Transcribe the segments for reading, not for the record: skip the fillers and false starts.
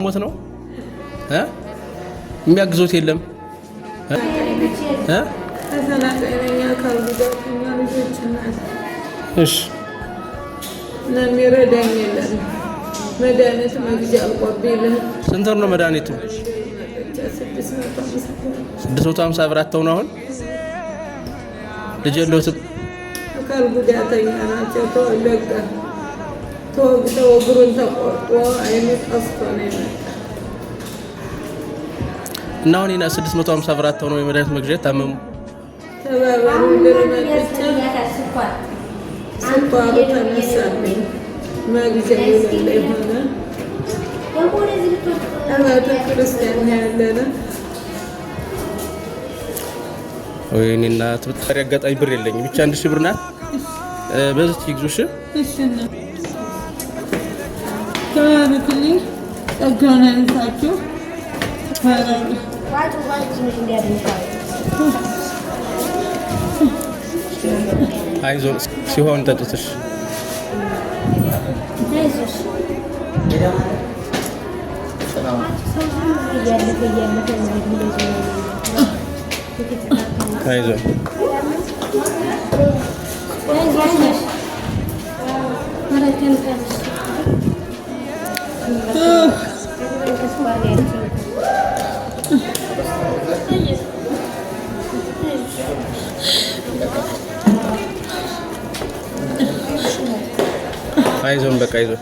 ሞት ነው የሚያግዞት የለም እሺ ለሚረዳኝ የለም መድኃኒት መግዣ አልቆብኝ ስንት ነው መድኃኒቱ 650 ብር አተው ነው አሁን ልጅ የለውም አካል ጉዳተኛ ናቸው ተወግተው እግሩን ተቆርጦ አይኑ ጠፍቶ ነው የመጣ እና አሁን 650 ብር አተው ነው የመድኃኒት መግዣ ታመሙ ተባባሪ እንደመጣች ስኳሩ ተነሳብኝ መግዣው የሌለ ሆነ አባተ ክርስቲያን ያለነ ወይኔ እናት ብታሪ አጋጣሚ ብር የለኝም ብቻ 1000 ብር ናት በዚህ ይግዙሽ እሺ እና ታሪክሊ ጸጋና እንሳችሁ ታሪክ አይዞን ሲሆን ተጥተሽ አይዞን አይዞን በቃ አይዞን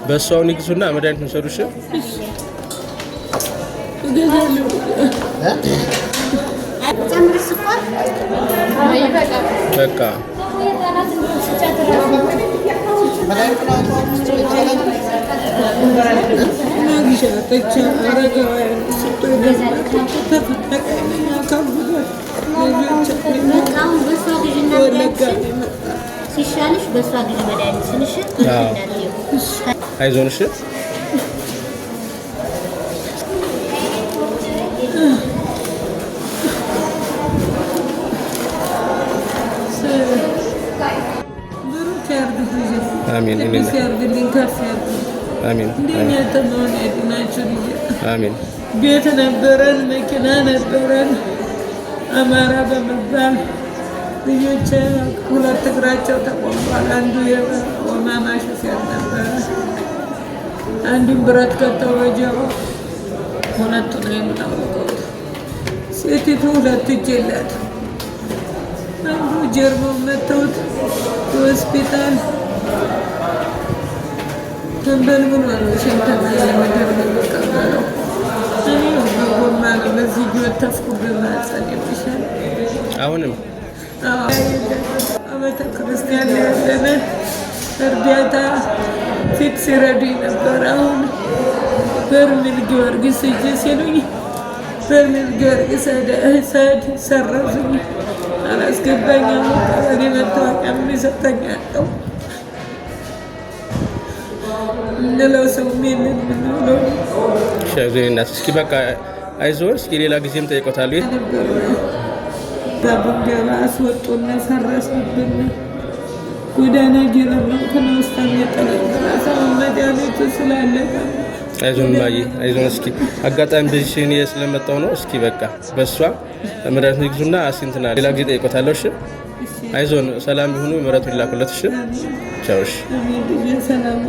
በሷው ንግሱና መድኃኒት እንሰዱሽ በቃ ሲሻልሽ በሷ ግዢ መድኃኒት ስልሽ አይዞን እሺ አሜን አሜን አሜን ቤት ነበረን መኪና ነበረን አማራ በመባል ልጆቼ ሁለት እግራቸው ተቆምጧል። አንዱ የወማማ ሹፌር ነበረ። አንዱን ብረት ከተው ወጀው ሁለቱ ነው የምናውቀው። ሴቲቱ ሁለት እጅ የላት። አንዱ ጀርባው መተውት ሆስፒታል ተንበልብሎ ነው ሸንተና የምድር የሚቀበለው። እኔ በጎማ ነው በዚህ ወተፍኩ በማጸን ይሻል አሁንም ቤተ ክርስቲያን ያለነ እርዳታ ፊት ሲረዱኝ ነበር። አሁን በርሜል ጊዮርጊስ እጅ ሲሉኝ በርሜል ጊዮርጊስ ሰድ ሰረዙኝ። አላስገባኝ ቀበሌ መታወቂያ የሚሰጠኝ አጣሁ። እንለው ሰው የለን ምንለው ሸግሬናት እስኪ በቃ አይዞን እስኪ ሌላ ጊዜም ጠይቆታለሁ ዳቡንገባ አስወጡና ሰረስብን ጎዳና ጀረመን ከነውስታን የጠለቀሰው መድኃኒቱ ስላለቀ አይዞን ማይ አይዞን እስኪ አጋጣሚ በዚህ እኔ ስለመጣው ነው እስኪ በቃ በሷ መድኃኒት ንግዙና አሲንትና ሌላ ጊዜ ጠይቆታለሁ እሺ አይዞን ሰላም ይሁኑ ምሕረቱ ይላክለት እሺ ቻው እሺ ሰላም